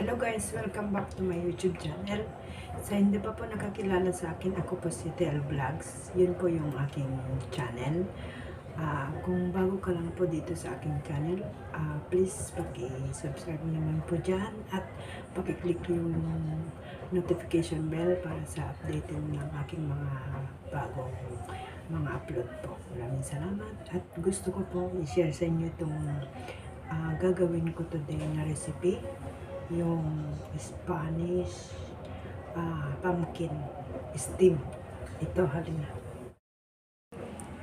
Hello guys, welcome back to my YouTube channel. Sa hindi pa po nakakilala sa akin, ako po si Tel Vlogs. Yun po yung aking channel. Kung bago ka lang po dito sa aking channel, please paki-subscribe mo naman po dyan at paki-click yung notification bell para sa updating ng aking mga bagong mga upload po. Maraming salamat at gusto ko po i-share sa inyo itong gagawin ko today na recipe, yung Spanish pumpkin steam. Ito, halina.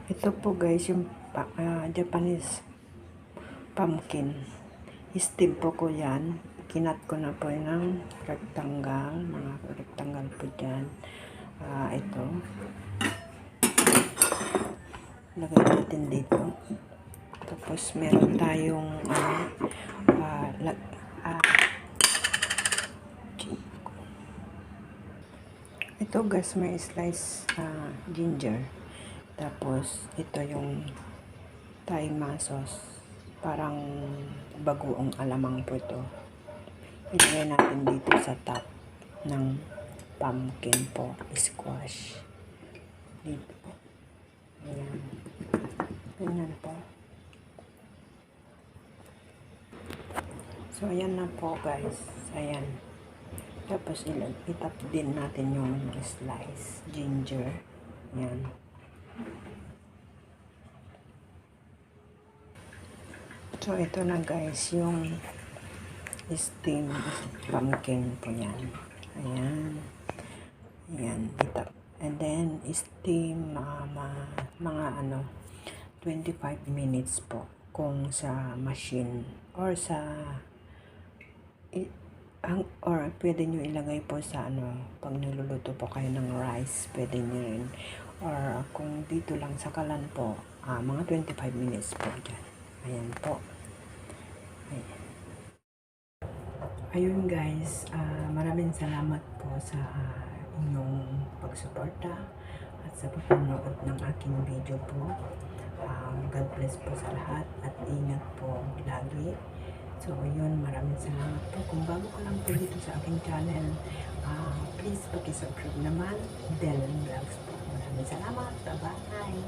Ito po guys, yung Japanese pumpkin steam po ko yan. Kinat ko na po ng rectangle, mga rectangle po dyan. Ito. Lagay natin dito. Tapos meron tayong ito guys, may slice ginger. Tapos ito yung Thai sauce. Parang bagoong alamang po ito. Ilagay natin dito sa top ng pumpkin po, squash. Dito po. Ayan. Ganyan po. So, ayan na po guys. Ayan. Tapos, itap din natin yung slice ginger. Ayan. So, ito na guys, yung steam pumpkin po yan. Ayan. Ayan. Itap. And then, steam mga 25 minutes po kung sa machine or sa or pwede nyo ilagay po sa pag niluluto po kayo ng rice, pwede nyo rin, or kung dito lang sa kalan po, mga 25 minutes po dyan. Ayan po. Ayan. Ayun guys, maraming salamat po sa inyong pagsuporta at sa panonood ng aking video po. God bless po sa lahat at ingat po lagi. So, yun, maraming salamat po. Kung bago ka lang po dito sa aking channel, please paki-subscribe naman. Del Vlogs po. Maraming salamat. Bye-bye.